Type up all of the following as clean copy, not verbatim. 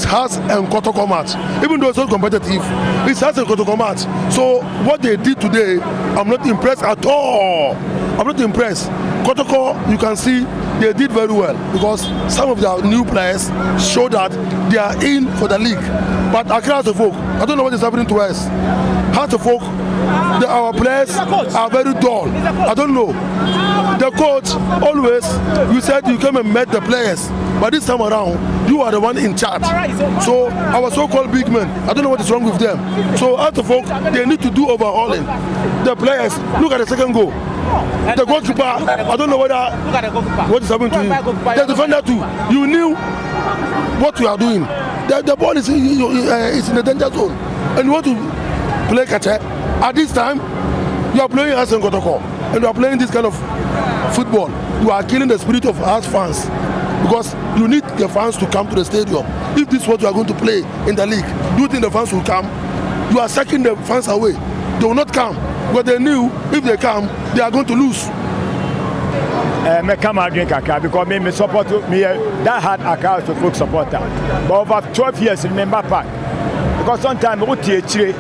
has a Kotoko match. Even though it's not competitive, it has a Kotoko match. So what they did today, I'm not impressed at all. I'm not impressed. Kotoko, you can see they did very well because some of their new players show that they are in for the league. But Accra as a folk, I don't know what is happening to us. As a folk, our players are very dull. I don't know. The coach always, you said you came and met the players, but this time around, you are the one in charge. So our so-called big men, I don't know what is wrong with them. So as a folk, they need to do overhauling. The players, look at the second goal. The goalkeeper, I don't know what is happening to him. The defender too, you knew what you are doing. The ball is in the danger zone, and you want to play catcher. At this time, you are playing as Nkotoko, and you are playing this kind of football. You are killing the spirit of us fans because you need the fans to come to the stadium. If this is what you are going to play in the league, do you think the fans will come? You are sucking the fans away. They will not come. But they knew if they come, they are going to lose. Me come and drink Accra because me support me that had Accra to folk supporter. But over 12 years in member park. Because sometimes we teach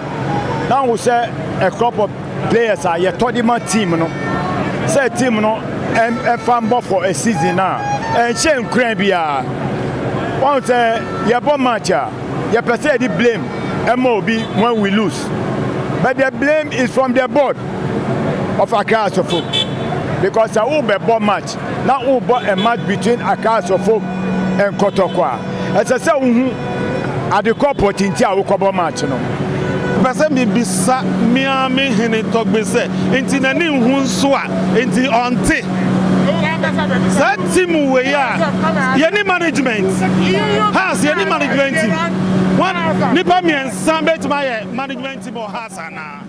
now we say a crop of players are your 30-man team, no. Say team no and fan ball for a season now. And shame Krabia. One say your bomb match, you per se the blame MOB when we lose. But the blame is from the board of Accra Folk. Because I will be a match. Now we bought a match between Accra Folk and Kotoko. As I said, at the corporate in Tia will match. Person be bisa Miami hene talk be say inti na ni hunsoa inti onte that team we ya any management has any management team one nipa mi ensambe to my management team or has ana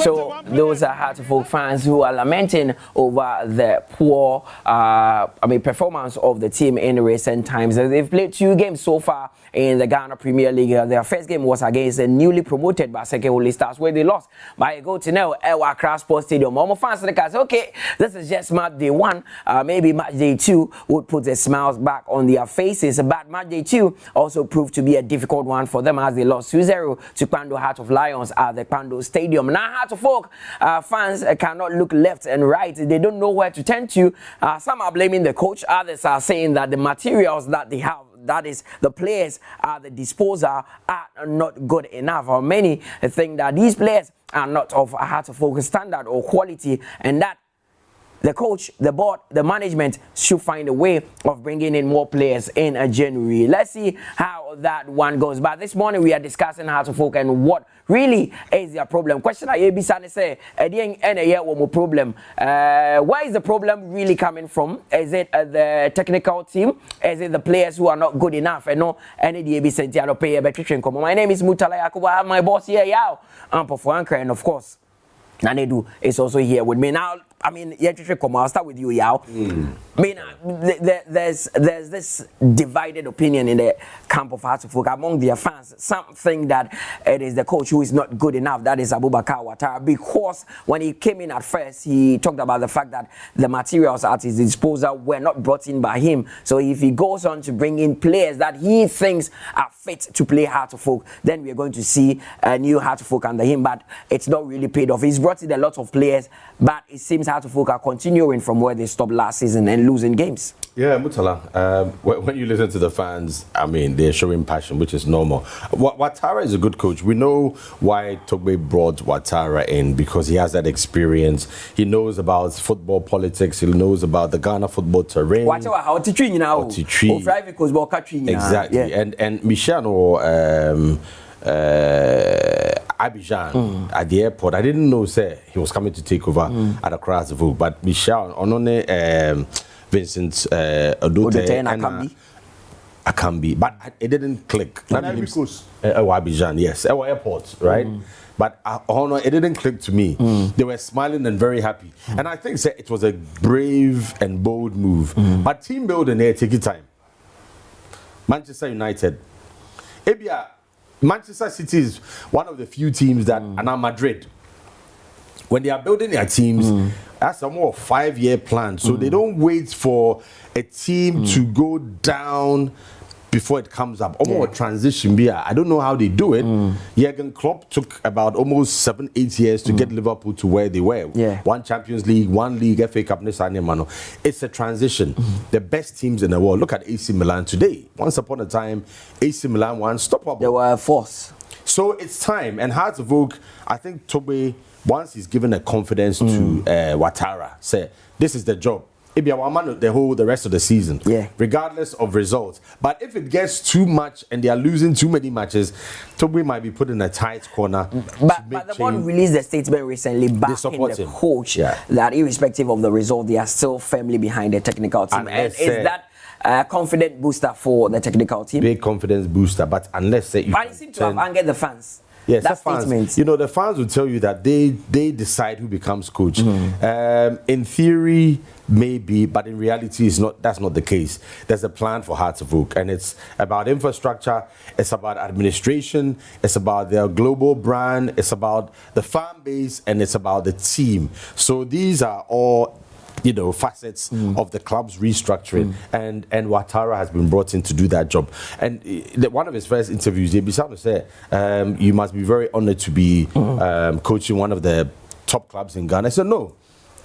So those are Heartful fans who are lamenting over the poor performance of the team in recent times. They've played 2 games so far in the Ghana Premier League. Their first game was against the newly promoted Baseke Holy Stars, where they lost by a goal to nil at Accra Sports Stadium. More fans say, okay, this is just match day 1. Maybe match day 2 would put the smiles back on their faces. But match day 2 also proved to be a difficult one for them as they lost 2-0 to Kpando Heart of Lions at the Kpando Stadium. Now, Heart of Folk fans cannot look left and right. They don't know where to turn to. Some are blaming the coach. Others are saying that the materials that they have, that is, the players at the disposal, are not good enough. Or many think that these players are not of a Heart of Folk standard or quality, and that the coach, the board, the management should find a way of bringing in more players in January. Let's see how that one goes. But this morning we are discussing Heart of Folk and what really is their problem. Question I Bisane say, one problem. Where is the problem really coming from? Is it the technical team? Is it the players who are not good enough? And no, any Santiago pay a better. My name is Mutala Yakuba. I have my boss here, Yao, for Accra, and of course, Nanedu is also here with me now. I mean, I'll start with you, Yao. I mean, there's this divided opinion in the camp of Hearts of Folk among their fans. Some think that it is the coach who is not good enough. That is Abubakar Watara, because when he came in at first, he talked about the fact that the materials at his disposal were not brought in by him. So if he goes on to bring in players that he thinks are fit to play Hearts of Folk, then we are going to see a new Hearts of Folk under him. But it's not really paid off. He's brought in a lot of players, but it seems Hearts of Folk are continuing from where they stopped last season and losing games. Yeah, Mutala, when you listen to the fans, I mean, they're showing passion, which is normal. Watara is a good coach. We know why Togbe brought Watara in, because he has that experience. He knows about football politics. He knows about the Ghana football terrain. Watara, how to train now? Exactly. Yeah. And Michel or Abidjan at the airport, I didn't know, say, he was coming to take over at Accra, but Michel, Onone, Vincent, Odote, and Akambi, but it didn't click. Abidjan, yes, our airport, right? But it didn't click to me. They were smiling and very happy, and I think it was a brave and bold move. But team building here take time. Manchester United, Manchester City is one of the few teams that, and Madrid, when they are building their teams, that's a more 5-year plan. So they don't wait for a team to go down before it comes up. Almost a transition beer. I don't know how they do it. Jurgen Klopp took about almost 7-8 years to get Liverpool to where they were. Yeah. 1 Champions League, 1 league, FA Cup, it's a transition. The best teams in the world. Look at AC Milan today. Once upon a time, AC Milan were unstoppable. They were a force. So it's time. And Hearts of Oak, I think Toby, once he's given a confidence to Watara, say, this is the job. The rest of the season, regardless of results. But if it gets too much and they are losing too many matches, Toby might be put in a tight corner. But the board released a statement recently backing the coach that irrespective of the result, they are still firmly behind the technical team. And is that a confident booster for the technical team? Big confidence booster, but unless you but it seems to have angered the fans. Yes, that fans, statement. you know, the fans will tell you that they decide who becomes coach. In theory, maybe, but in reality, that's not the case. There's a plan for Hearts of Oak, and it's about infrastructure, it's about administration, it's about their global brand, it's about the fan base, and it's about the team. So these are all, you know, facets of the club's restructuring, and Watara has been brought in to do that job. And one of his first interviews, Bisano said, you must be very honored to be coaching one of the top clubs in Ghana. I said, no,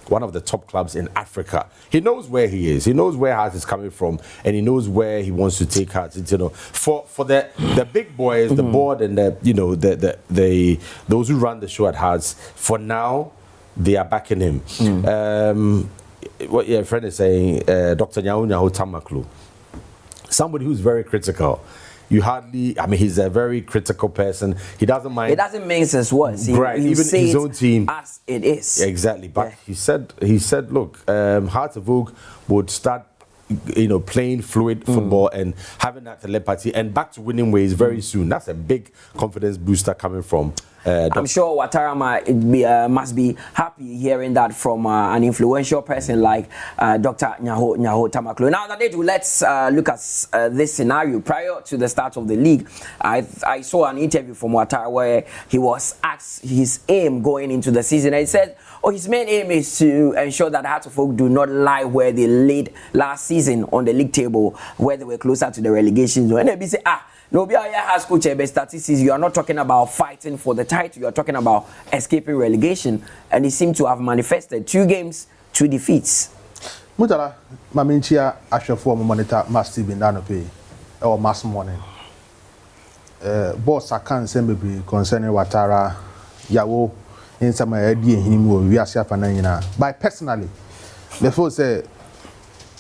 one of the top clubs in Africa. He knows where he is. He knows where Hearts is coming from, and he knows where he wants to take Hearts. You know, for the big boys, the board, and those who run the show at Hearts, for now, they are backing him. What your friend is saying, Dr. Nyahu Tamaklu, somebody who's very critical. You hardly, I mean, he's a very critical person. He doesn't mind. It doesn't mince his words. Right, even his own team. As it is. Exactly. But he said, look, Hearts of Oak would start, you know, playing fluid football and having that telepathy and back to winning ways very soon. That's a big confidence booster coming from. I'm sure Watara must be happy hearing that from an influential person like Dr. Nyaho Tamaklo. Now, let's look at this scenario. Prior to the start of the league, I saw an interview from Watara where he was asked his aim going into the season. And he said, his main aim is to ensure that Hearts of Oak do not lie where they laid last season on the league table, where they were closer to the relegation zone. And they say, no, has coach statistics. You are not talking about fighting for the title. You are talking about escaping relegation, and he seemed to have manifested 2 games, 2 defeats. Mutala, Maminchia, Ashrafo, monitor, must be done pay or mass morning. Boss, I can't send me concerning Watara, Yawo, in some idea him, we are Shafanina. But personally, before say,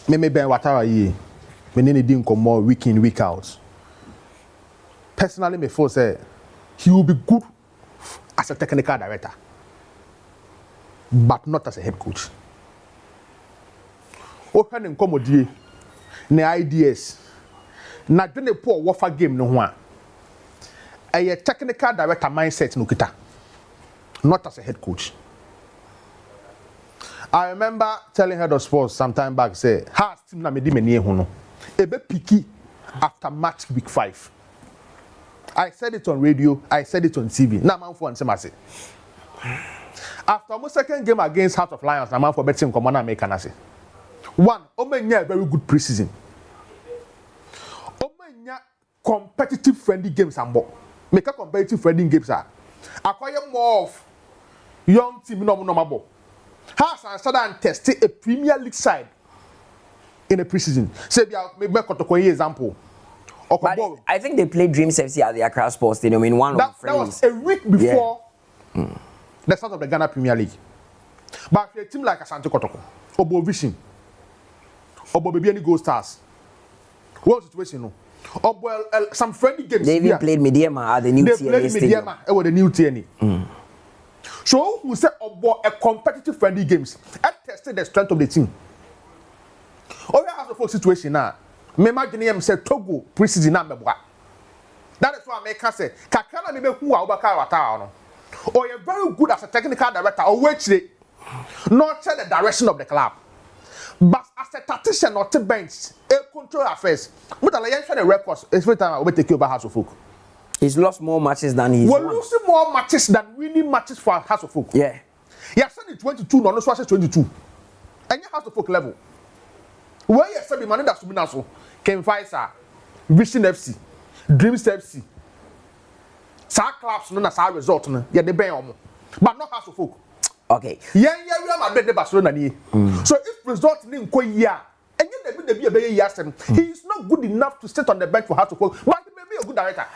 maybe Watara ye, we didn't come more week in, week out. Personally, before say he will be good as a technical director, but not as a head coach. Open and commodity, ne ideas. Na dwene poor warfare game no ho a. A technical director mindset no kita, not as a head coach. I remember telling head of sports some time back, say, Hearts team na me di meni ho no. Ebe piki after match week 5. I said it on radio, I said it on TV. Now man for Ansemase. After my second game against Heart of Lions, now man for betting commander make an assay. 1, Omenya very good preseason. Omenya competitive friendly games and more. Make a competitive friendly games are. Acquire more of young team no. Has and Southern tested a Premier League side in a preseason. Say maybe a example. But I think they played Dreams FC at the Accra Sports Stadium in one of the friendlies. That was a week before the start of the Ghana Premier League. But for a team like Asante Kotoko, Obo Vision, Obo Baby Gold Stars, what situation? No? Obo some friendly games. They even played Mediama at the new TNA stadium. They played Mediama at the new TNA. So we say Obo a competitive friendly games and tested the strength of the team. Oh, we have a full situation now. Me imagine him say Togo preseason na meboa. That is why I make say kakana me who a Obaka Watara no. Or you're very good as a technical director or which not tell the direction of the club. But as a tactician or to bench, control affairs. But I am trying to records every time I will take over House of Folk. He's lost more matches than he's won. We're losing more matches than winning matches for House of Folk. Yeah. Yeah, 2022 no so 22 any House of Folk level where you say man that subina so Ken Faisal Vision FC Dreams FC sa clubs no na sa result no ye de ben omo but not House of Folk. Okay. Yeah, we are my Barcelona ni. So if result ni nko ya, and you dey be a very year he is not good enough to sit on the bench for House of Folk, but he may be a good director.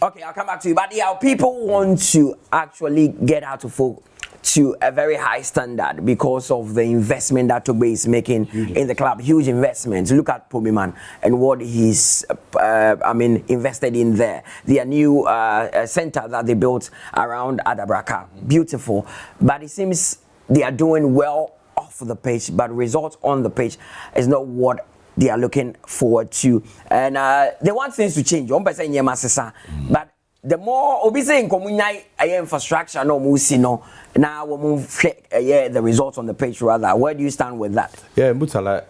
Okay, I'll come back to you. But yeah, people want to actually get House of Folk to a very high standard because of the investment that Togbe is making in the club. Huge investments. Look at Pomiman and what he's, invested in there. Their new center that they built around Adabraka. Beautiful. But it seems they are doing well off the pitch, but results on the pitch is not what they are looking forward to. And they want things to change. But the more obviously in community infrastructure no musino now we move the results on the page rather. Where do you stand with that? Yeah, Mutala,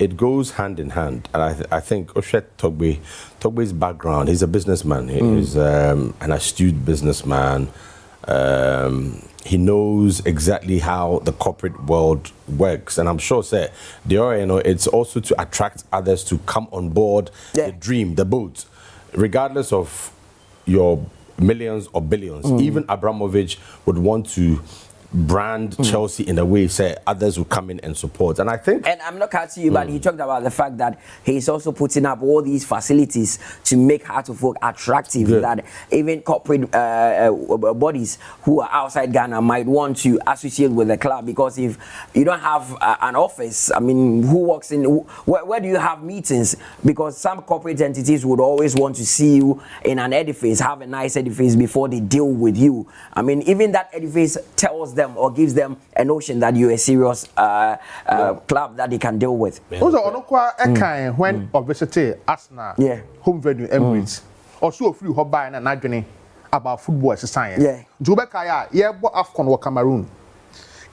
it goes hand in hand, and I think Oshet Togbe's background, he's a businessman. He's an astute businessman. He knows exactly how the corporate world works, and I'm sure, sir, it's also to attract others to come on board the dream, the boat, regardless of your millions or billions. Even Abramovich would want to brand Chelsea in a way, say others will come in and support. And I think, and I'm not cutting you, but he talked about the fact that he's also putting up all these facilities to make Heart of Folk attractive, that even corporate bodies who are outside Ghana might want to associate with the club, because if you don't have an office, I mean, who walks in, where do you have meetings? Because some corporate entities would always want to see you in an edifice, have a nice edifice before they deal with you. I mean, even that edifice tells them or gives them a notion that you're a serious club that they can deal with. Also, when obviously Arsenal home venue Emirates also free hobby and adwene about football exercise. Yeah. Jubekaya, AFCON or Cameroon.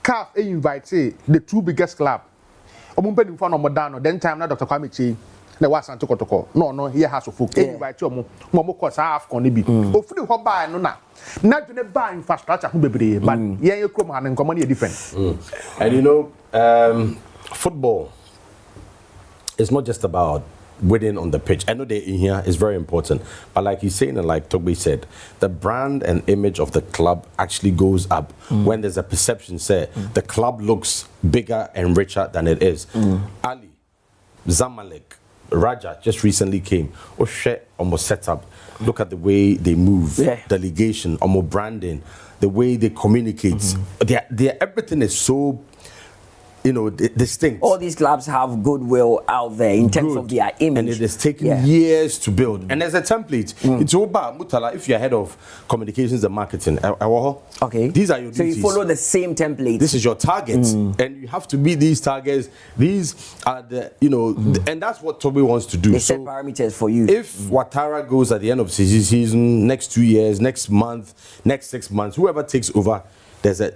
CAF invite the two biggest club. Omumpe in front of Modano, then time na Dr. Kwame the was Antoko. No, here has to folk. Invite you Momo AFCON be. O free hobby no na. Not to buy infrastructure, but yeah, you come and come money different. And you know, football is not just about winning on the pitch. I know they're in here is very important, but like he's saying, and like Togbe said, the brand and image of the club actually goes up when there's a perception, say, the club looks bigger and richer than it is. Ali, Zamalek, Raja just recently came. Oshe almost set up. Look at the way they move, delegation, almost branding, the way they communicate. Everything is so, distinct. All these clubs have goodwill out there in terms of their image. And it has taken years to build. And as a template, it's about Mutala, if you're head of communications and marketing, okay. These are your duties. So you follow the same template. This is your target. And you have to meet these targets. These are the, and that's what Toby wants to do. They set parameters for you. If Watara goes at the end of the season, next 2 years, next month, next 6 months, whoever takes over, there's a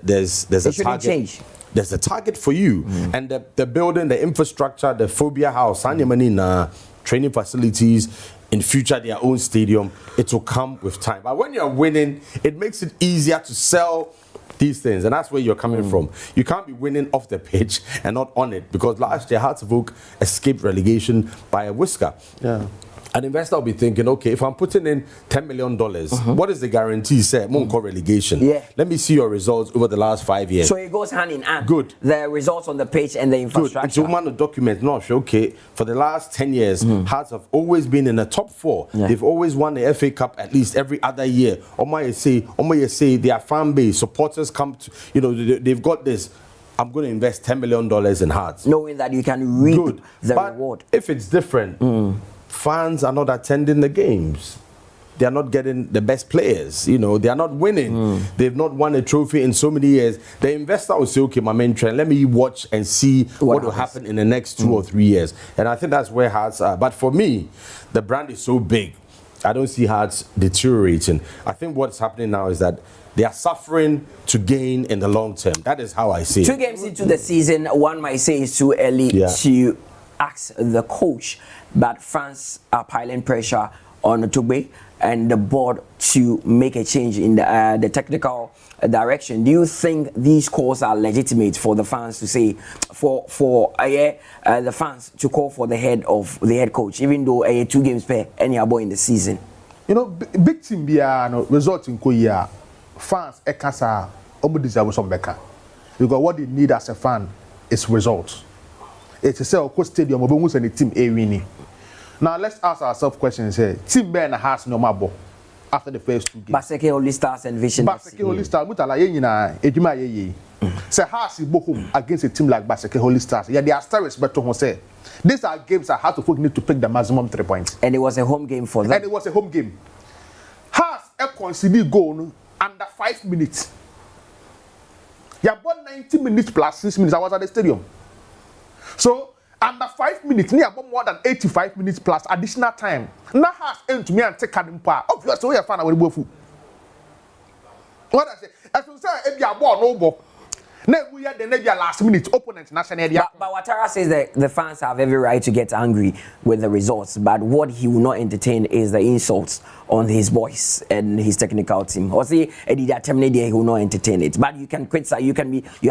target. Change. There's a target for you. And the building, the infrastructure, the phobia house, training facilities, in future their own stadium, it will come with time. But when you're winning, it makes it easier to sell these things, and that's where you're coming from. You can't be winning off the pitch and not on it, because last year Hearts of Oak escaped relegation by a whisker. Yeah. An investor will be thinking, okay, if I'm putting in $10 million, what is the guarantee? Say, relegation. Let me see your results over the last 5 years. So it goes hand in hand. Good. The results on the pitch and the infrastructure. Good. It's one of document. No, okay. For the last 10 years, Hearts have always been in the top 4. They've always won the FA Cup at least every other year. Omo you say their fan base, supporters come to, they've got this. I'm going to invest $10 million in Hearts, knowing that you can reap the reward. If it's different. Fans are not attending the games. They are not getting the best players. They are not winning. They've not won a trophy in so many years. The investor will say, okay, my main trend, let me watch and see what will happen in the next 2 or 3 years. And I think that's where Hearts are. But for me, the brand is so big. I don't see Hearts deteriorating. I think what's happening now is that they are suffering to gain in the long term. That is how I see it. 2 games into the season, one might say it's too early to ask the coach, but fans are piling pressure on Tugbe and the board to make a change in the technical direction. Do you think these calls are legitimate for the fans to say, for the fans to call for the head coach, even though 2 games per any boy in the season? You know, big team be result in Korea. Fans ekasa omo deserve some beka. Because what they need as a fan is results. It's a say stadium obo any team winning. Now let's ask ourselves questions here. Team Ben has no mabo after the first 2 games. Baseke Holy Stars and Vision. Baseke Holy Stars mutala ye nyina ejuma ye. Say has go home against a team like Baseke Holy Stars. Yeah, they are still respect to say. These are games that have to need to pick the maximum 3 points. And it was a home game for them. And it was a home game. Has a conceded goal under 5 minutes. Yeah, about 90 minutes plus 6 minutes. I was at the stadium. So under 5 minutes, near about more than 85 minutes plus additional time. Now has end to me and take him part. Obviously, we are fan of the what I say, as you say, if you are born no ball. Now we are the last minute opponent national. But Watara says that the fans have every right to get angry with the results, but what he will not entertain is the insults on his boys and his technical team. Or say he will not entertain it. But you can criticize, you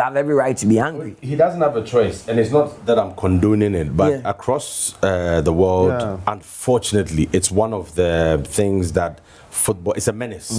have every right to be angry. He doesn't have a choice, and it's not that I'm condoning it, but across the world, unfortunately, it's one of the things that football is a menace.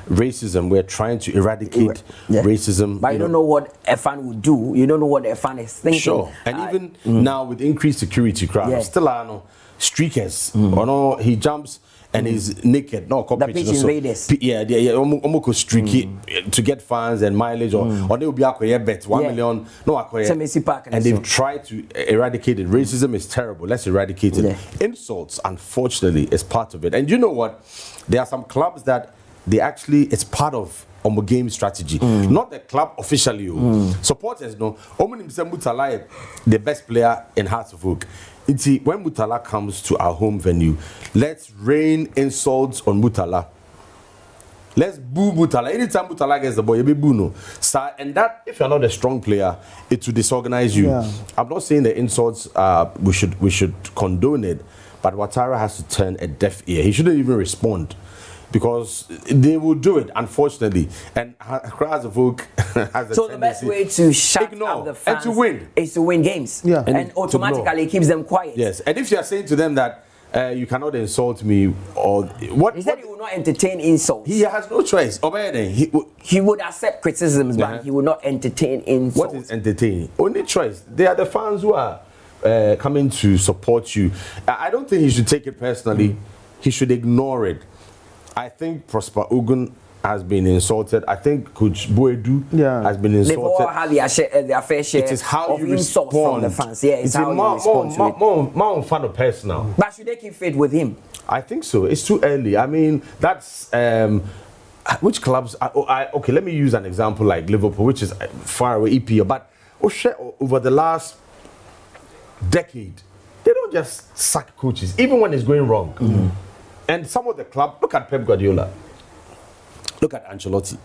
Racism, we're trying to eradicate racism. But you don't know what a fan would do. You don't know what a fan is thinking. Sure. And even now with increased security crowds, still are no streakers. Or no, he jumps and he's naked. No, the pitch invaders. Almost streaky to get fans and mileage, or they will be a bet 1 million. No, and they've tried to eradicate it. Racism is terrible. Let's eradicate it. Insults, unfortunately, is part of it. And you know what? There are some clubs that it's part of game strategy. Not the club officially. Supporters know. Mutala, the best player in Hearts of Oak. When Mutala comes to our home venue, let's rain insults on Mutala. Let's boo Mutala. Anytime Mutala gets the ball, you be boo no. And that, if you're not a strong player, it will disorganize you. I'm not saying the insults we should condone it, but Watara has to turn a deaf ear. He shouldn't even respond, because they will do it, unfortunately. And Accra has a vogue. So the best way to shut up the fans and to win is to win games. And automatically it keeps them quiet. Yes. And if you are saying to them that you cannot insult me, or what? He said he will not entertain insults. He has no choice. He would accept criticisms, but he will not entertain insults. What is entertaining? Only choice. They are the fans who are coming to support you. I don't think he should take it personally. He should ignore it. I think Prosper Ogun has been insulted. I think Coach Boedu has been insulted. They've all had their fair share of insults from the fans. Yeah, it's how you respond to it. More fun of personal. But should they keep faith with him? I think so. It's too early. I mean, that's which clubs? Okay, let me use an example like Liverpool, which is far away EPL. But over the last decade, they don't just sack coaches, even when it's going wrong. And some of the clubs, look at Pep Guardiola, look at Ancelotti.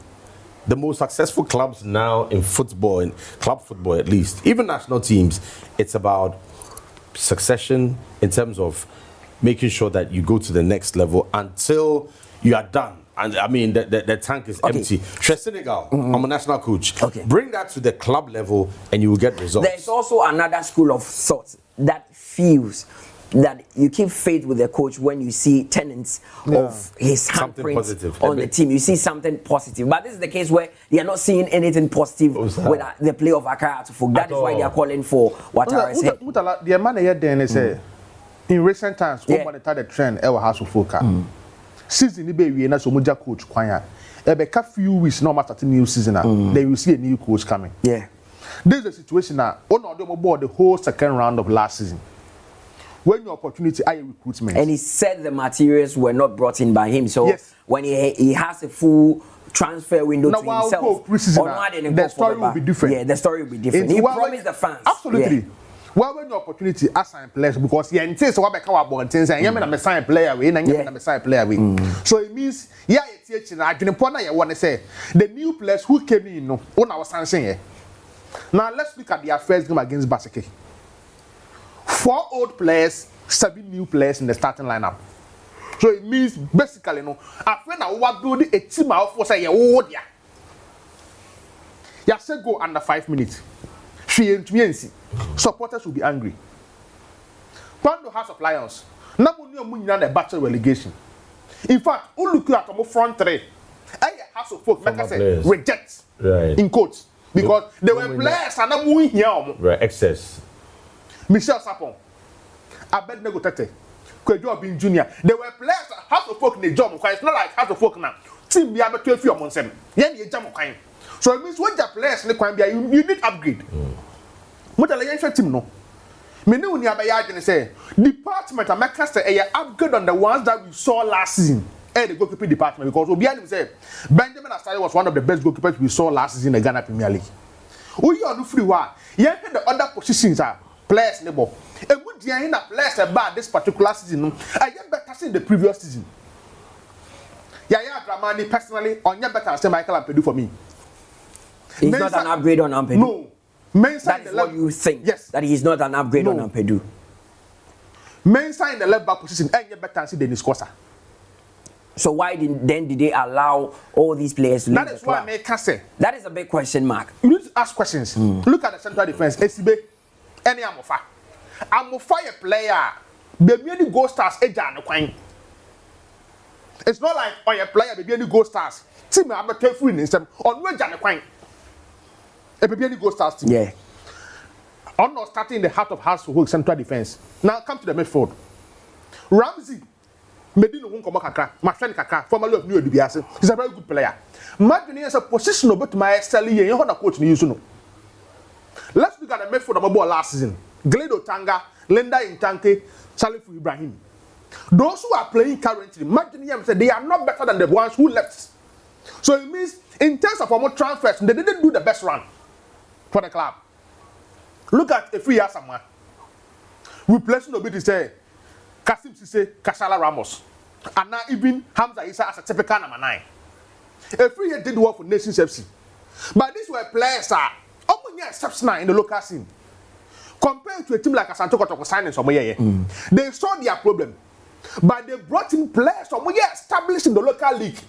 The most successful clubs now in football, in club football at least, even national teams, it's about succession in terms of making sure that you go to the next level until you are done. And I mean, the tank is empty. Senegal, I'm a national coach. Bring that to the club level and you will get results. There's also another school of thought that feels that you keep faith with the coach when you see tenets of his handprint on the team. You see something positive. But this is the case where they are not seeing anything positive with the play of Accra to Folk. That is why they are calling for Watara's head. The man here then is in recent times, we monitor the trend our House of Folk. Season be we na so moja coach kwanya. Ebeka few weeks no matter new season then you see a new coach coming. This is the situation now. On board the whole second round of last season. When your opportunity are recruitment. And he said the materials were not brought in by him. So when he has a full transfer window to himself, the story will be different. Yeah, the story will be different. He promised the fans. Absolutely. Well, when your opportunity assign players, because he intends what become about things and I'm a sign player away and I'm a sign player away. So it means it's I can point I want to say the new players who came in on our sanction. Now let's look at their first game against Baseke. 4 old players, 7 new players in the starting lineup. So it means basically no after na we build a team out for say you there. You say go under 5 minutes. Supporters will be angry. Quando House of Lions, na mo ni omu nyina na battle relegation. In fact, who look at the front three, House of Folk make say reject in quotes because they were players and I'm winning here. Right, excess. Michel Sapon, Abednego Tete, Kwejo Bin Junior. They were players House of Folk in the job. It's not like House of Folk now. Team be able to 12 months. Yen ye jam kind. So it means when the players you need upgrade. What the young team no. Me know ni abayage say department America say upgrade on the ones that we saw last season. The goalkeeper department because Obianim say Benjamin Asare was one of the best goalkeepers we saw last season in the Ghana Premier League. We are no free one. Yeah, the other positions are players nebo. A good year in the players about this particular season. I get better than the previous season. Yaya Dramani personally on your better than Michael Ampedu for me. He's not an upgrade on Ampedu. No. That is what you think. Yes. That he's not an upgrade on Ampedu. Mensah in the left back position and your better than Dennis Costa. So why did they allow all these players to leave That is why I can say. That is a big question mark. You need to ask questions. Look at the central defense. SCB, any Amofa. Amofa a player. The many goal stars eja no kwan. It's not like on a player the many goal stars. Team am careful in system. On we eja no kwan. A many goal stars team. Yeah. On not starting in the heart of house for central defense. Now come to the midfield. Ramsey Medino won come kakra, my friend kakra, formerly of New Dubiase. He's a very good player. Madrid is a position of my SLE and you coach me. Let's look at the midfield of my ball last season. Gledo Tanga, Linda Intanke, Salifu Ibrahim. Those who are playing currently, Madrid said they are not better than the ones who left. So it means in terms of our transfers, they didn't do the best run for the club. Look at a 3 year somewhere. Replacing Obidi say Kasim Sise, Kashala Ramos, and now even Hamza Issa as a typical number 9. A 3 year did work for Nations FC. But these were players are only exceptional in the local scene. Compared to a team like Asante Kotoko signing somewhere, they saw their problem. But they brought in players from established in the local league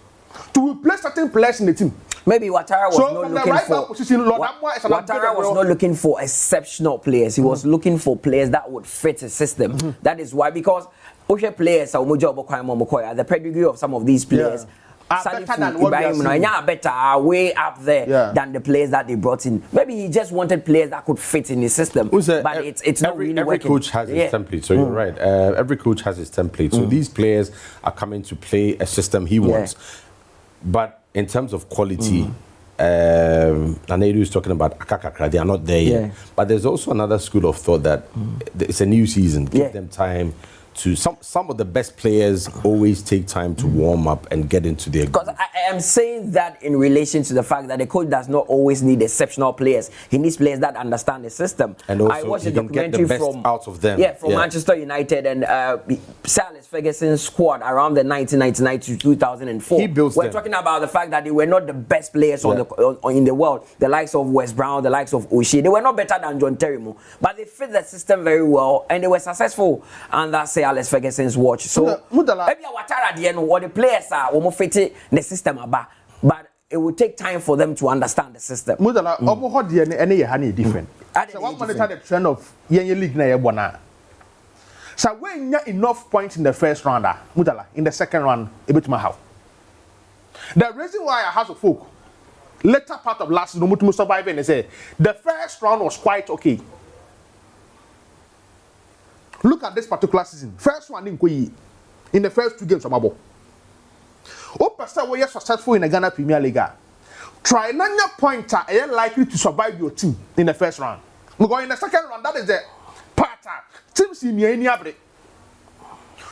to replace certain players in the team. Maybe Watara was not looking for position, Watara was not looking for exceptional players. He was looking for players that would fit his system. That is why, because Osha players are the pedigree of some of these players. Better than what we are seeing. Better, way up there than the players that they brought in. Maybe he just wanted players that could fit in his system. But it's not really every working. coach has his template, so you're right. Every coach has his template. So these players are coming to play a system he wants. But in terms of quality, Anedu is talking about Accra, they are not there yet. But there's also another school of thought that it's a new season. Give them time to some of the best players always take time to warm up and get into their. Because I am saying that in relation to the fact that the coach does not always need exceptional players. He needs players that understand the system. And also I watched he a can get the documentary best from out of them. From Manchester United and Sir Alex Ferguson's squad around the 1999 to 2004. He built We're them. talking about the fact that they were not the best players in the world. The likes of Wes Brown, the likes of O'Shea. They were not better than John Terry, but they fit the system very well and they were successful under Sir Alex Ferguson's watch. So maybe Watara the end what the players are fit the system about, but it will take time for them to understand the system. Mudala omo the any different. So one monitor the trend of Yenye League na yebona. So when you enough points in the first round, Mudala in the second round a bit how. The reason why I have a folk later part of last season no survive and say the first round was quite okay. Look at this particular season. First one in the first 2 games of Mabo. Oh, Pastor, we are successful in the Ghana Premier League. Try your pointer, are you likely to survive your team in the first round? Because in the second round, that is the pattern. Teams in any average.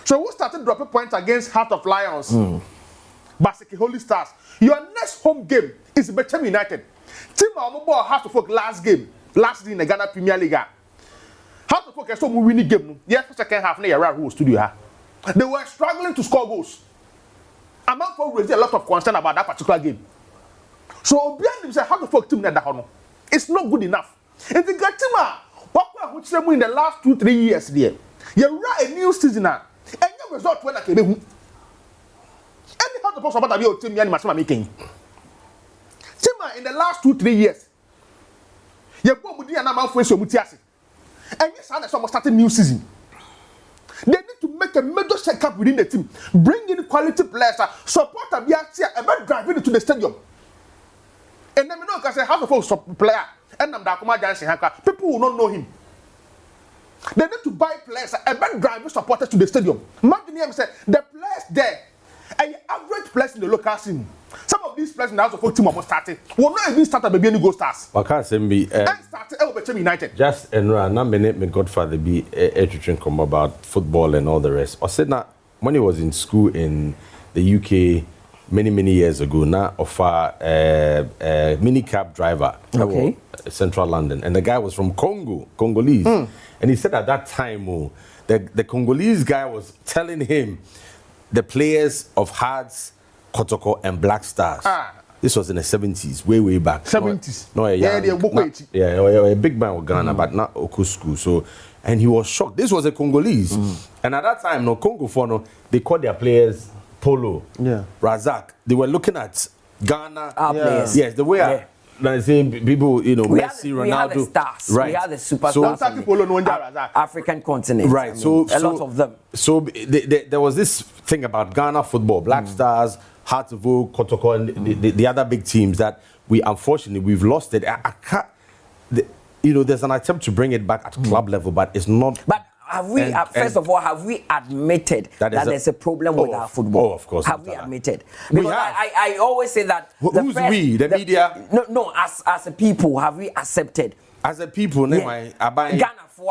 So we started dropping points against Heart of Lions, Basiki Holy Stars. Your next home game is Bechem United. Team Amobo has to focus last game in the Ghana Premier League. How to focus on winning game? Yes, second half near Rahu studio. They were struggling to score goals. Among for raised a lot of concern about that particular game. So behind them say how to focus team that it's not good enough. And the Gatima, what which them in the last 2-3 years there. You write a new season and your result when I came. the first about your team and Masama making. Tima in the last 2-3 years. You go Mudi and Amam for Mutiasi. And yes, I almost starting new season. They need to make a major shake-up within the team. Bring in quality players, support a Biatia, and then drive it to the stadium. And then, I say, half of a player, and I'm Dakuma dancing, people will not know him. They need to buy players and then drive supporters to the stadium. Imagine him say, the players there, and the average players in the local scene. Some of these players in the house of folk team almost started. Will not even start at the beginning go stars. I can't say me. And started over United. Just and now minute my godfather be a come about football and all the rest. I said that when he was in school in the UK many years ago, now offer a mini cab driver. Okay. Central London, and the guy was from Congolese, and he said at that time, the Congolese guy was telling him the players of Hearts, Kotoko, and Black Stars. This was in the 70s, way back. 70s. No, a big man with Ghana, but not Okusku. So, and he was shocked. This was a Congolese, and at that time, Congo for they called their players Polo, Razak. They were looking at Ghana players. Yes, the way. I say people, Messi, Ronaldo. We have the stars. Right. We have the superstars. So, African continent. Right. A lot of them. So there was this thing about Ghana football, Black Stars, Hearts of Oak, Kotoko, and the other big teams that we've lost it. I can't, there's an attempt to bring it back at club level, but it's not. But have we, first of all, have we admitted that there's a problem with our football? Oh, of course. Have we admitted? Because I always say that. Who's we? The media? No, as a people, have we accepted? As a people, Ghana for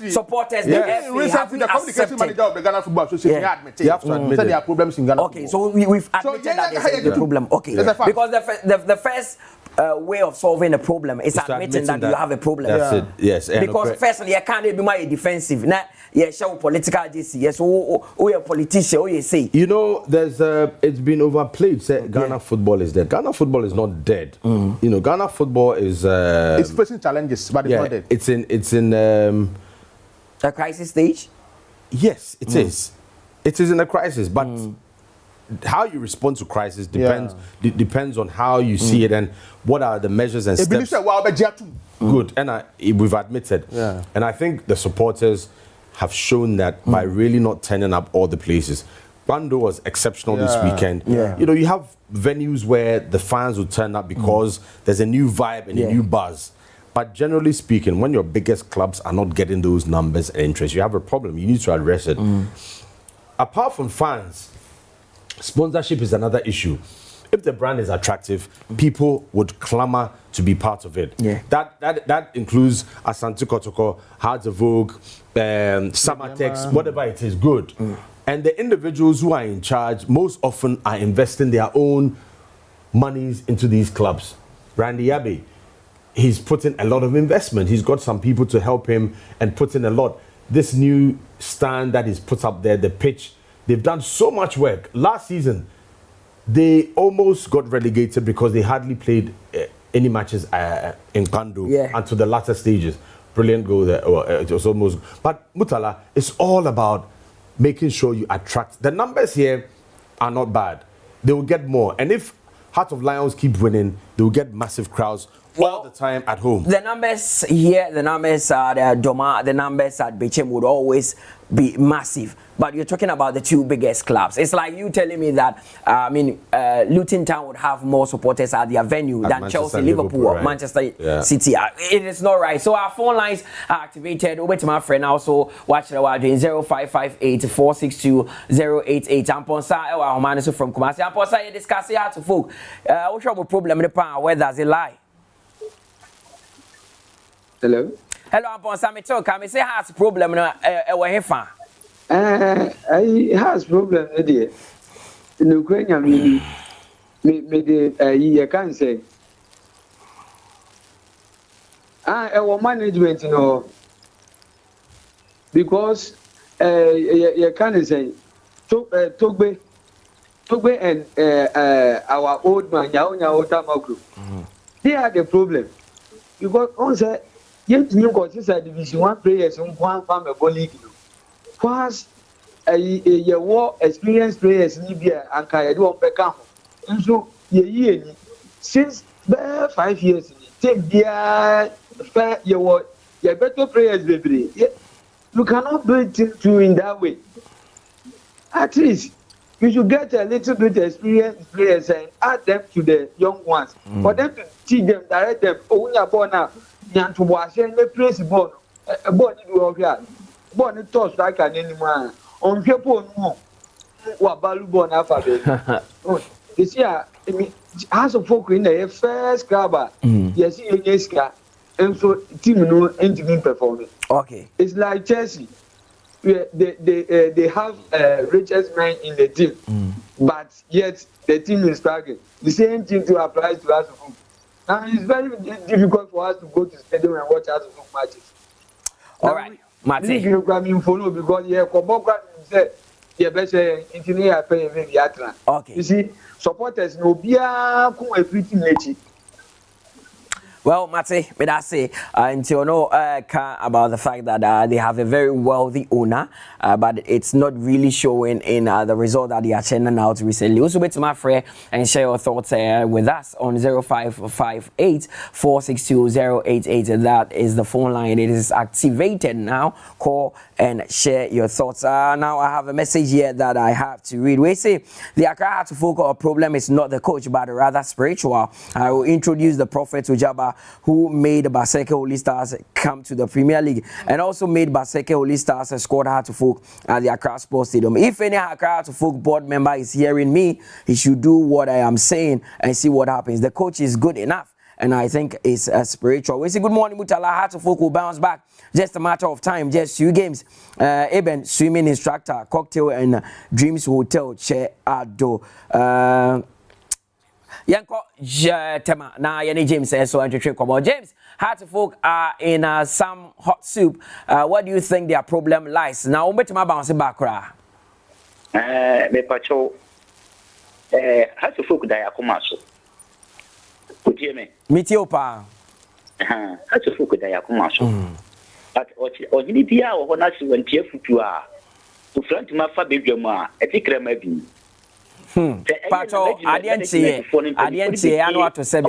supporters. Recently, the communication manager of the Ghana Football Association admitted. You have to admit there are problems in Ghana. Okay, so we've admitted that there's a problem. Okay, because the first way of solving a problem is admitting that you have a problem. That's it. Yes. Because firstly, you can't be more defensive. Now, you show political DC. Yes, who a politician? Who you say? There's it's been overplayed. Say Ghana football is dead. Ghana football is not dead. Ghana football is. It's facing challenges, but it's not dead. It's in a crisis stage. Yes, it is. It is in a crisis, but. How you respond to crisis depends on how you see it and what are the measures and steps. Good, and we've admitted. And I think the supporters have shown that by really not turning up all the places. Bando was exceptional this weekend. You have venues where the fans will turn up because there's a new vibe and a new buzz. But generally speaking, when your biggest clubs are not getting those numbers and interest, you have a problem. You need to address it. Apart from fans, sponsorship is another issue. If the brand is attractive, people would clamor to be part of it. That includes Asante Kotoko, Hearts of Oak, Samatex, whatever it is, good. And the individuals who are in charge most often are investing their own monies into these clubs. Randy Abbey, he's putting a lot of investment. He's got some people to help him and put in a lot. This new stand that he's put up there, the pitch, they've done so much work. Last season, they almost got relegated because they hardly played any matches in Kando until the latter stages. Brilliant goal there. It was almost. But Mutala, it's all about making sure you attract. The numbers here are not bad. They will get more. And if Heart of Lions keep winning, they will get massive crowds all the time at home. The numbers here, the numbers at Doma, the numbers at Bechem would always be massive. But you're talking about the two biggest clubs. It's like you telling me that, Luton Town would have more supporters at their venue than Manchester, Chelsea, Liverpool, or right? Manchester City. It is not right. So our phone lines are activated. Over to my friend also, watch the word doing 0558-462-088. Amponsa, our man is from Kumasi. Amponsa, you discuss here to folk. What's your problem in the pan? Where does it lie? Hello. Hello, Amponsa. Me talk. I say has problem. Where he fan? I has problem there. In Ukraine, me the can say. Our management, because you can say Togbe and our old man Yao Tamaku. They are the problem because on say you got this Division 1 players on one farm a league. First, war experienced players ni bia anka ye do peka ho nso ye ni since 5 years ni team bia ye better players bebre you cannot build team to in that way. At least you should get a little bit experienced players and add them to the young ones for them to teach them, direct them. Oh, when you're born now, you have to wash and place ball. A ball you do here. Ball you toss like an animal. On your phone, what balu born after. You see, I mean, as a folk in the first grabber, yes, you car, and so team no engineering performance. Okay, it's like Chelsea. They have richest man in the team, but yet the team is struggling. The same thing to apply to us. Now it's very difficult for us to go to stadium and watch us matches. All right, Mate. You can follow because okay. You see, supporters no be a pretty nature. Well, Mate, may I say, until no about the fact that they have a very wealthy owner, but it's not really showing in the result that they are churning out recently. Also, to my friend and share your thoughts with us on 0558 462 088. That is the phone line. It is activated now. Call and share your thoughts. Now, I have a message here that I have to read. We say the Accra to focus problem is not the coach, but rather spiritual. I will introduce the prophet Ujaba, who made Baseke Holy Stars come to the Premier League and also made Baseke Holy Stars a squad hard to folk at the Accra Sports Stadium. If any Accra to folk board member is hearing me, he should do what I am saying and see what happens. The coach is good enough, and I think it's spiritual. We say good morning, Mutala. Hard to folk will bounce back. Just a matter of time. Just 2 games. Eben, swimming instructor, cocktail and Dreams Hotel, Che Ado. Yanko Tema na Yenny James says so and about James. Heart folk are in some hot soup. What do you think their problem lies? Now my bounce back. Me pacho heart folk da yakomaso. Could you me? Mitiopa. Heart folk da yakomaso. But only dia or na si when tie futua. To front ma fa bedwam a etikrema bi. Pacho, I didn't see. I know what to say.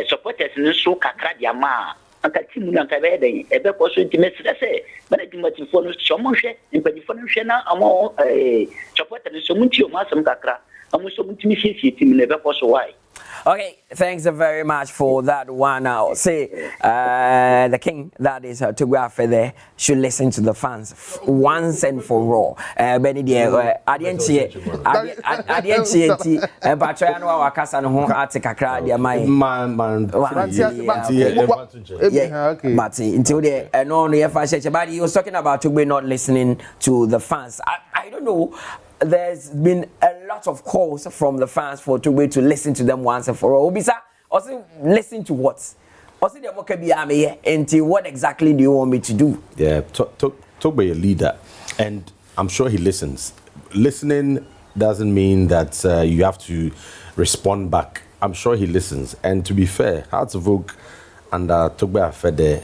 Supporters in so kakra diama. Anka timu na nka be den ebe ko so intimate say but the match for no so mo hwe impadi for no hwe na amo supporters so munti o ma sam kakra amo so munti mi fie timu na ebe ko so why. Okay, thanks very much for that one. I'll say the king, that is to go after there, should listen to the fans once and for all. Benny dear, I didn't see it. I didn't see it. But I know our casa no home at Accra, dear my man. But until there, no, if I said, but he was talking about to be not listening to the fans. I don't know. There's been a lot of calls from the fans for Tugbe to listen to them once and for all. Obisa, also listen to what? Also, the Mokabi until what exactly do you want me to do? Yeah, Tugbe a leader, and I'm sure he listens. Listening doesn't mean that you have to respond back. I'm sure he listens. And to be fair, Hearts of Oak and Tugbe Afede,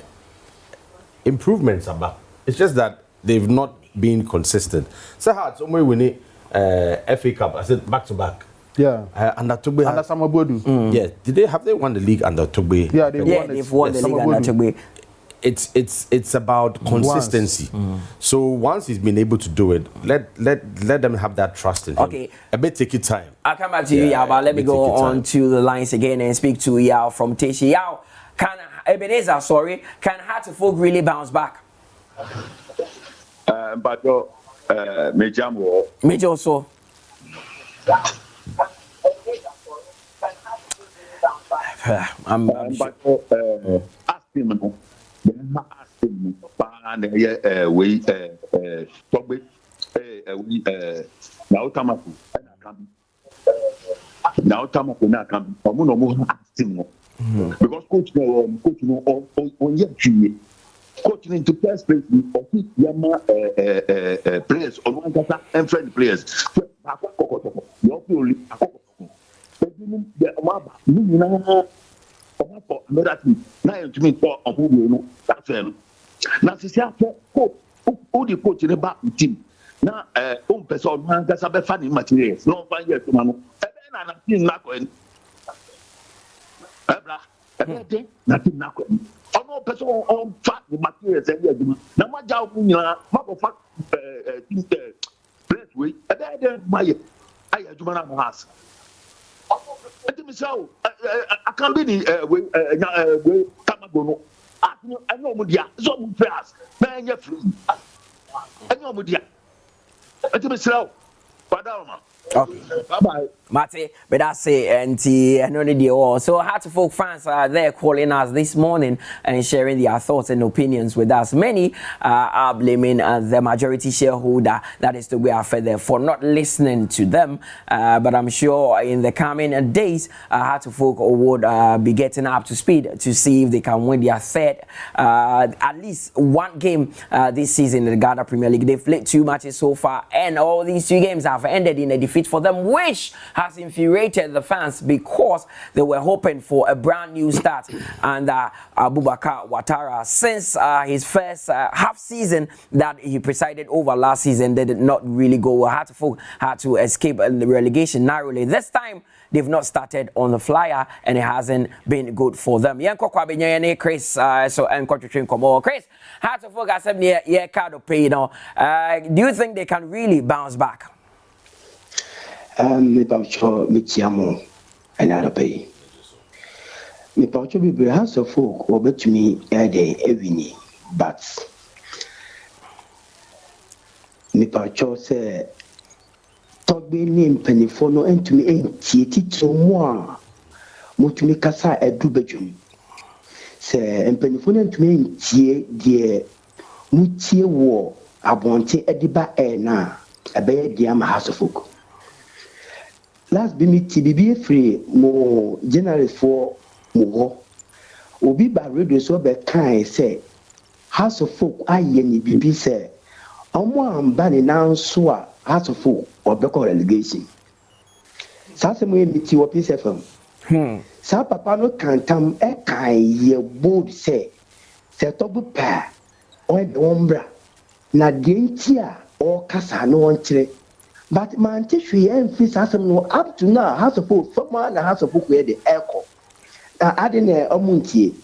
improvements are back. It's just that they've not been consistent. So Hearts, somewhere we need FA Cup. I said back to back. Yeah. Under Tugbe. Under Samabodu. Yeah. Have they won the league under Tugbe? Yeah, they've won the league under Tugbe. It's about consistency. So once he's been able to do it, let them have that trust in him. Okay. A bit take your time. I'll come back to you, Yao, but let me go on to the lines again and speak to Yao from Teshi. Yao, can Hearts of Folk really bounce back? But Major also. I'm but ask him we now Tamako na come no ask him because coach no on yet coach into first place of Yama players on one kata and friend players another thing now to me for on who no that's now since coach who the coach in the team. Now, person man that's a funny materials. No, 5 years to man. And I'm seeing Nakoen. Nothing Nakoen. Oh no, person on fat materials. Now, my job, motherfucker, place way. And then my I had to man house. I think so. I can't be the Kamagono. I know Mudia, so fast. Man, you're free. I know Mudia. I think so. Okay. Bye-bye. Mate, but that's it, and no need all. So Heartful fans are there calling us this morning and sharing their thoughts and opinions with us. Many are blaming the majority shareholder, that is the way I fed there, for not listening to them. But I'm sure in the coming days, Heartful would be getting up to speed to see if they can win their third, at least one game this season in the Ghana Premier League. They've played 2 matches so far, and all these 2 games have ended in a defeat for them, which has infuriated the fans because they were hoping for a brand new start under Abubakar Watara. Since his first half season that he presided over last season, they did not really go well. Had to escape the relegation narrowly. This time, they've not started on the flyer, and it hasn't been good for them. Chris, so Chris, Heartful got some near card pay. Do you think they can really bounce back? Me paucho michiamo another pay. Me paucho be house of folk or bet me a day every but me paucho say talk be name pennyfono and to me ain't to moi mutumi kasa a dubejum say and pennyfono to me ain't dear mutie war abonte ediba na a bed diam house of folk. Last be me TBB free mo generous for mo obi ba radio so be kan say house of folk aye ni bibi say omo amba ni nan so a house of folk obeko relegation sa se mo emi ti wo PSFM sa papa no kantam e kan ye bold say to bu pa o de ombra na de ntia o kasa no won kire. But man, tissue and fish has no up to now. Has a food for man, has a book where the echo. Adding a muntie.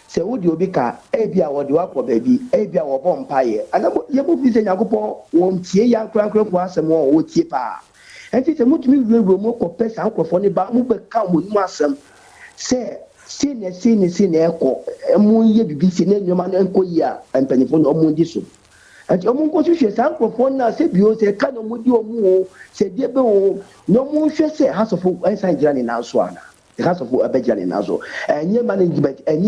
Say, would you be car, Abia or the Wako baby, Abia or Bompire? And you will be saying, Yagopo won't see young crank was some more would cheaper. And it's a much remote of pest uncle for the back, move come with massam. Say, seen echo, a moon ye be seen your man and Koya and Pennyphone or Mundiso. And your moon constitution, uncle for now, said you say, Canon with your moo, said Debo, no moon shall say, House of Folk, inside Johnny now, Swana, the House of Folk, a Bejan in Azo, and your management, and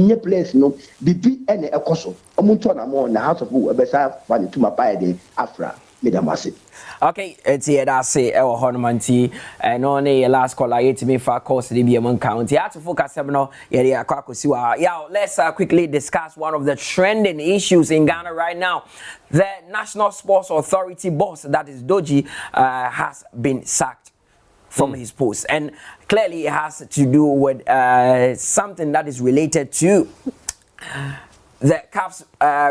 your place, no, be beat any a cosso, a montona more in the House of Folk, a Bessa, funny to my pie, Afra, Midamasi. Okay, it's here that say our Hornamanti and only last call I to me for course the BM County. I have to focus seminal. Yeah, let's quickly discuss one of the trending issues in Ghana right now. The National Sports Authority boss, that is Doji, has been sacked from his post, and clearly it has to do with something that is related to the CAF's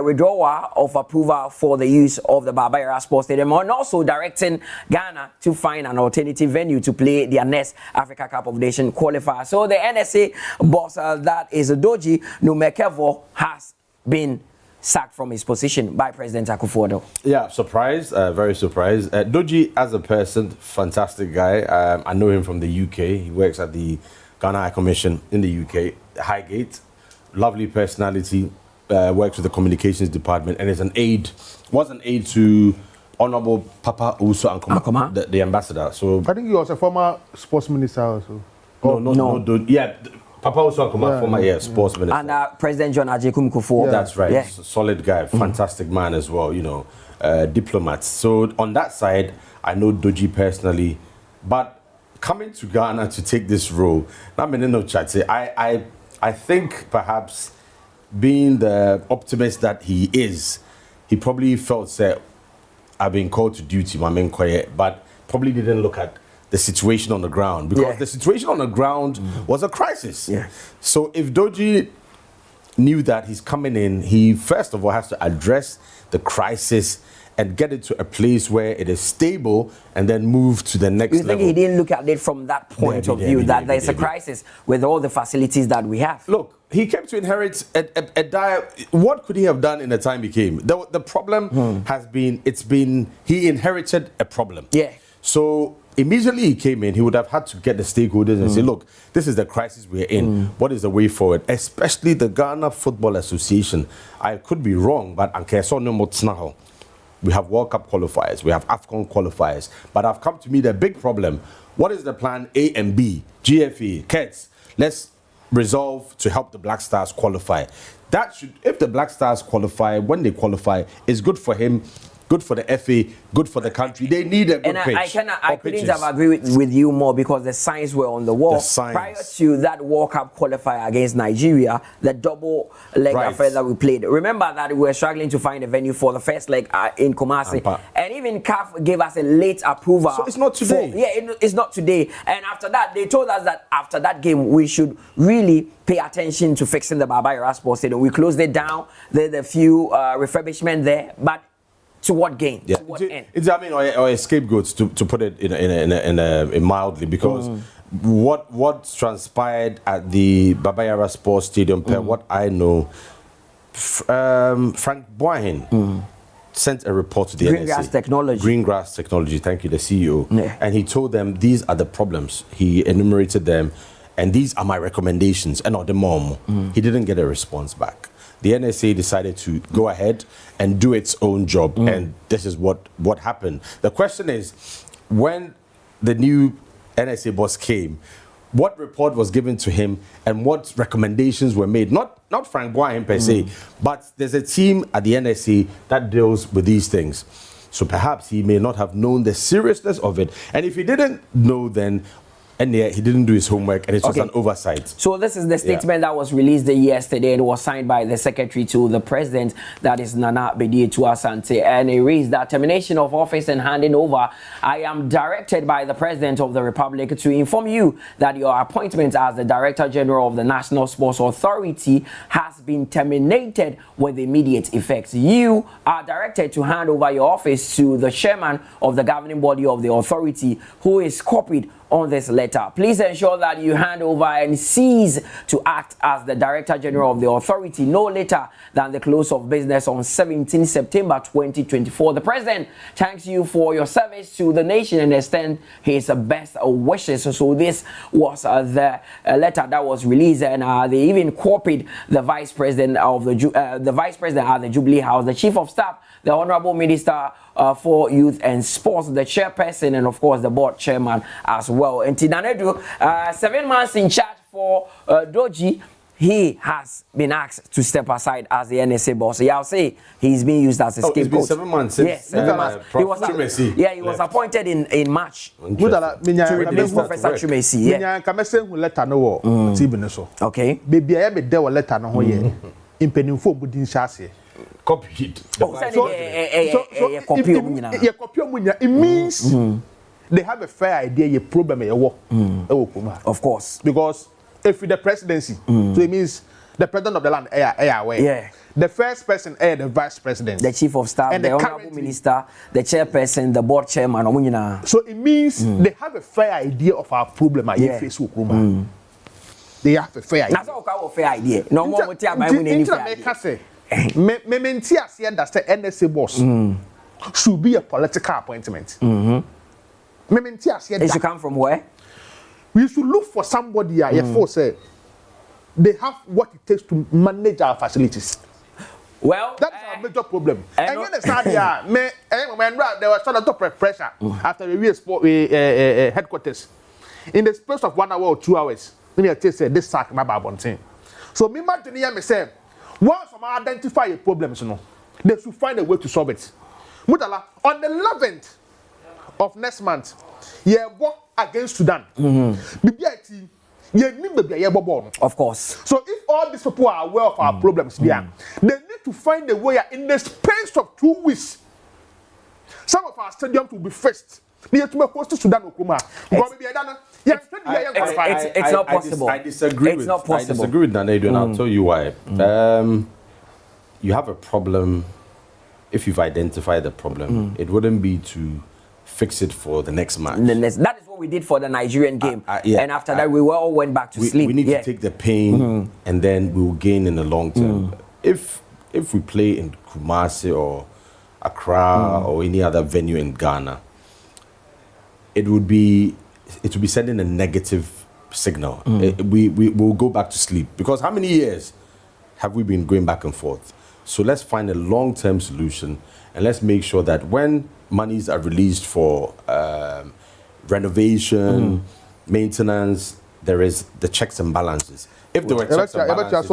withdrawal of approval for the use of the Barbara Sports Stadium, and also directing Ghana to find an alternative venue to play their next Africa Cup of Nations qualifier. So the NSA boss, that is Doji Numekevo, has been sacked from his position by President Akufo-Addo. Yeah, surprised, very surprised. Doji, as a person, fantastic guy. I know him from the UK. He works at the Ghana High Commission in the UK, Highgate. Lovely personality. Works with the communications department and was an aide to Honorable Papa Uso Ankoma, the ambassador. So I think he was a former sports minister also. No. Yeah, Papa Uso Ankoma, former sports minister. And President John Ajekum Kufuor. That's right. Yeah. Solid guy, fantastic man as well, diplomat. So on that side, I know Doji personally, but coming to Ghana to take this role, I think perhaps being the optimist that he is, he probably felt that I've been called to duty, but probably didn't look at the situation on the ground, because the situation on the ground was a crisis. Yeah. So if Doji knew that he's coming in, he first of all has to address the crisis and get it to a place where it is stable and then move to the next level. You think he didn't look at it from that point of view, that there's a crisis with all the facilities that we have? Look, he came to inherit a dire... What could he have done in the time he came? The problem has been, he inherited a problem. Yeah. So immediately he came in, he would have had to get the stakeholders and say, look, this is the crisis we're in. What is the way forward? Especially the Ghana Football Association. I could be wrong, but we have World Cup qualifiers, we have AFCON qualifiers, but I've come to meet a big problem. What is the plan A and B? GFA, KETS, let's resolve to help the Black Stars qualify. That should, if the Black Stars qualify, when they qualify, it's good for him, good for the FA, good for the country. They need a good pitch. I couldn't have agreed with you more because the signs were on the wall. Prior to that World Cup qualifier against Nigeria, the double leg affair that we played. Remember that we were struggling to find a venue for the first leg in Kumasi. And even CAF gave us a late approval. So it's not today. It's not today. And after that, they told us that after that game, we should really pay attention to fixing the Baba Yara Sports Stadium. We closed it down. There's a few refurbishment there, but to what gain? Yeah. To what end? Or a scapegoat, to put it in mildly, because what transpired at the Baba Yara Sports Stadium, per what I know, Frank Boyhin sent a report to the NSA. Green Grass Technology, thank you, the CEO. Yeah. And he told them these are the problems. He enumerated them, and these are my recommendations. And the mom, he didn't get a response back. The NSA decided to go ahead and do its own job, and this is what happened. The question is, when the new NSA boss came, what report was given to him and what recommendations were made? Not Frank Boyhin per se, but there's a team at the NSA that deals with these things. So perhaps he may not have known the seriousness of it. And if he didn't know, then and he didn't do his homework, and it was an oversight. So this is the statement that was released yesterday. It was signed by the secretary to the president, that is Nana Bediatu Asante, and it reads that termination of office and handing over. I am directed by the president of the republic to inform you that your appointment as the director general of the National Sports Authority has been terminated with immediate effect. You are directed to hand over your office to the chairman of the governing body of the authority, who is copied on this letter. Please ensure that you hand over and cease to act as the Director General of the authority no later than the close of business on 17 September 2024. The President thanks you for your service to the nation and extends his best wishes. So this was the letter that was released, and they even copied the Vice President of the Vice President at the Jubilee House, the Chief of Staff, the Honorable Minister for Youth and Sports, the Chairperson, and of course the Board Chairman as well. And Tinanedu, 7 months in charge for Doji, he has been asked to step aside as the NSA boss. Yeah, I'll say he's being used as a scapegoat. It's been 7 months since. Yes, 7 months. He was appointed in March to replace Professor Chumesi. Yeah. Okay. Baby, I be there letter no here. Impenifo budin shase. Copied. It means they have a fair idea your problem of course, because if the presidency, so it means the president of the land the first person the vice president, the chief of staff, and the honorable minister, the chairperson, the board chairman. So it means they have a fair idea of our problem. They have a fair idea. That's all a fair idea. No more with any fair Mementias understand NSA boss should be a political appointment. Mementias it should come from where? We should look for somebody say they have what it takes to manage our facilities. Well, that is our major problem. And when they start there was sort of pressure after the sport headquarters. In the space of 1 hour or 2 hours, let me say this sack my babontin. So me imagine me say, once I identify a problem, they should find a way to solve it. Mutala, on the 11th of next month, war against Sudan. Of course. So if all these people are aware of our problems, they need to find a way in the space of 2 weeks. Some of our stadiums will be fixed. It's not possible. I disagree. It's not possible. I disagree with Nanedu, and I'll tell you why. You have a problem. If you've identified the problem, it wouldn't be to fix it for the next match. That is what we did for the Nigerian game. And after that, we all went back to sleep. We need to take the pain, and then we will gain in the long term. If we play in Kumasi or Accra or any other venue in Ghana, it would be sending a negative signal. We will go back to sleep, because how many years have we been going back and forth? So let's find a long-term solution, and let's make sure that when monies are released for renovation, maintenance, there is the checks and balances. If there were checks and balances,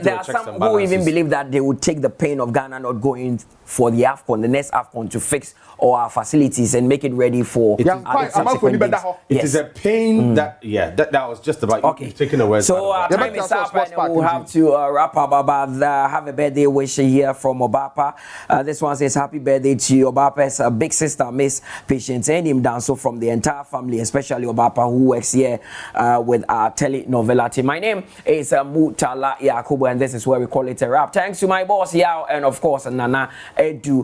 there are some who even believe that they would take the pain of Ghana not going for the AFCON, the next AFCON, to fix all our facilities and make it ready for it is a pain that was just about taking the words. So our time is up, and we'll have to wrap up. About have a birthday wish here from Obapa. This one says happy birthday to you, Obapa's big sister, Miss Patience, and him down. So from the entire family, especially Obapa, who works here with our telenovela team. My name is Mutala Yakubu, and this is where we call it a wrap. Thanks to my boss Yao, and of course Nana Edu.